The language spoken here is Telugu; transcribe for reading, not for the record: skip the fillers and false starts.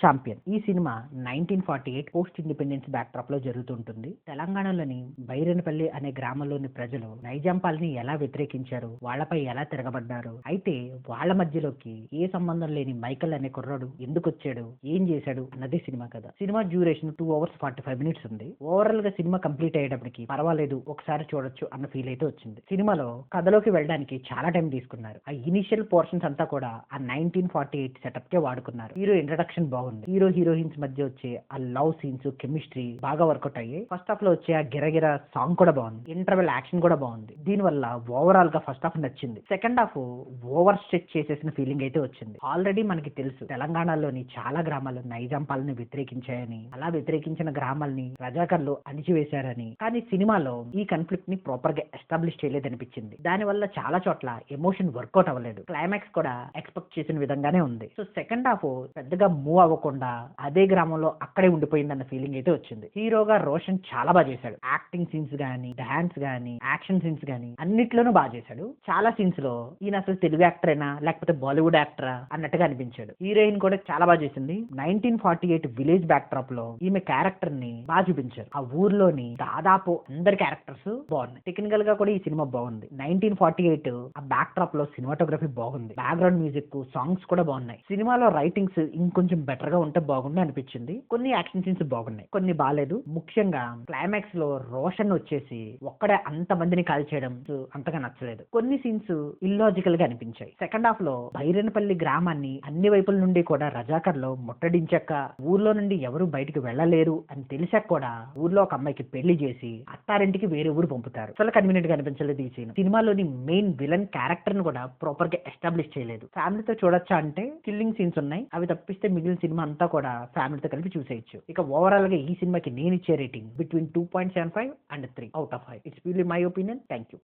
ఛాంపియన్. ఈ సినిమా 1948 పోస్ట్ ఇండిపెండెన్స్ బ్యాక్‌డ్రాప్‌లో జరుగుతుంటుంది. తెలంగాణలోని బైరనపల్లి అనే గ్రామంలోని ప్రజలు నైజాం పాలనని ఎలా వ్యతిరేకించారు, వాళ్ళపై ఎలా తిరగబడ్డారు, అయితే వాళ్ళ మధ్యలోకి ఏ సంబంధం లేని మైకల్ అనే కుర్రాడు ఎందుకొచ్చాడు, ఏం చేశాడు అన్నది సినిమా కథ. సినిమా డ్యూరేషన్ 2 hours 45 minutes ఉంది. ఓవరాల్ గా సినిమా కంప్లీట్ అయ్యేటప్పటికి పర్వాలేదు, ఒకసారి చూడొచ్చు అన్న ఫీల్ అయితే వచ్చింది. సినిమాలో కథలోకి వెళ్ళడానికి చాలా టైం తీసుకున్నారు. ఆ ఇనిషియల్ పోర్షన్స్ అంతా కూడా ఆ 1948 సెటప్ కే వాడుకున్నారు. హీరో ఇంట్రడక్షన్ బాగుంది. హీరో హీరోయిన్స్ మధ్య వచ్చే ఆ లవ్ సీన్స్, కెమిస్ట్రీ బాగా వర్కౌట్ అయ్యాయి. ఫస్ట్ హాఫ్ లో వచ్చే ఆ గిరగిర సాంగ్ కూడా బాగుంది. ఇంటర్వెల్ యాక్షన్ కూడా బాగుంది. దీని వల్ల ఓవరాల్ గా ఫస్ట్ హాఫ్ నచ్చింది. సెకండ్ హాఫ్ ఓవర్ స్ట్రెచ్ చేసేసిన ఫీలింగ్ అయితే వచ్చింది. ఆల్రెడీ మనకి తెలుసు తెలంగాణలోని చాలా గ్రామాలు నైజాం పాలన వ్యతిరేకించాయని, అలా వ్యతిరేకించిన గ్రామాలని రజాకర్లు అణిచివేశారని. కానీ సినిమాలో ఈ కాన్ఫ్లిక్ట్ ని ప్రాపర్ గా ఎస్టాబ్లిష్ చేయలేదనిపించింది. దాని వల్ల చాలా చోట్ల ఎమోషన్ వర్కౌట్ అవ్వలేదు. క్లైమాక్స్ కూడా ఎక్స్పెక్ట్ చేసిన విధంగానే ఉంది. సో సెకండ్ హాఫ్ పెద్దగా మూవ్ అవ్వకుండా అదే గ్రామంలో అక్కడే ఉండిపోయిందన్న ఫీలింగ్ అయితే వచ్చింది. హీరోగా రోషన్ చాలా బాగా చేశాడు. యాక్టింగ్ సీన్స్ గానీ, డాన్స్ గానీ, యాక్షన్ సీన్స్ గానీ అన్నిట్లోనూ బాగా చేశాడు. చాలా సీన్స్ లో ఈయన అసలు తెలుగు యాక్టరేనా లేకపోతే బాలీవుడ్ యాక్టరా అన్నట్టుగా అనిపించాడు. హీరోయిన్ కూడా చాలా బాగా చేసింది. 1948 విలేజ్ బ్యాక్ డ్రాప్ లో ఈమె క్యారెక్టర్ ని బాగా చూపించారు. ఆ ఊర్లోని దాదాపు అందరి క్యారెక్టర్స్ బాగున్నాయి. టెక్నికల్ గా కూడా ఈ సినిమా బాగుంది. 1948 ఆ బ్యాక్ డ్రాప్ లో సినిమాటోగ్రఫీ బాగుంది. బ్యాక్గ్రౌండ్ మ్యూజిక్, సాంగ్స్ కూడా బాగున్నాయి. సినిమాలో రైటింగ్స్ ఇంకొంచెం బెటర్ గా ఉంటే బాగుంది అనిపించింది. కొన్ని యాక్షన్ సీన్స్ బాగున్నాయి, కొన్ని బాగాలేదు. ముఖ్యంగా క్లైమాక్స్ లో రోషన్ వచ్చేసి ఒక్కడే అంత మందిని కాల్ చేయడం అంతగా నచ్చలేదు. కొన్ని సీన్స్ ఇల్లాజికల్ గా అనిపించాయి. సెకండ్ హాఫ్ లో బైరనపల్లి గ్రామాన్ని అన్ని వైపుల నుండి కూడా రజాకర్లు ముట్టడించాక ఊర్లో నుండి ఎవరు బయటికి వెళ్ళలేరు అని తెలిసాక కూడా ఊర్లో ఒక అమ్మాయికి పెళ్లి చేసి అత్తారింటికి వేరే ఊరు పంపుతారు. చాలా కన్వీనియంట్ గా అనిపించలేదు ఈ సీన్. సినిమాలోని మెయిన్ విలన్ క్యారెక్టర్ ని కూడా ప్రాపర్ గా ఎస్టాబ్లిష్ చేయలేదు. ఫ్యామిలీతో చూడొచ్చా అంటే కిల్లింగ్ సీన్స్ ఉన్నాయి, అవి తప్పిస్తే మిగిలిన సినిమా అంతా కూడా ఫ్యామిలీతో కలిపి చూసేయచ్చు. ఇక ఓవరాల్ గా ఈ సినిమాకి నేను ఇచ్చే rating between 2.75 and 3 out of 5. It's purely my opinion. Thank you.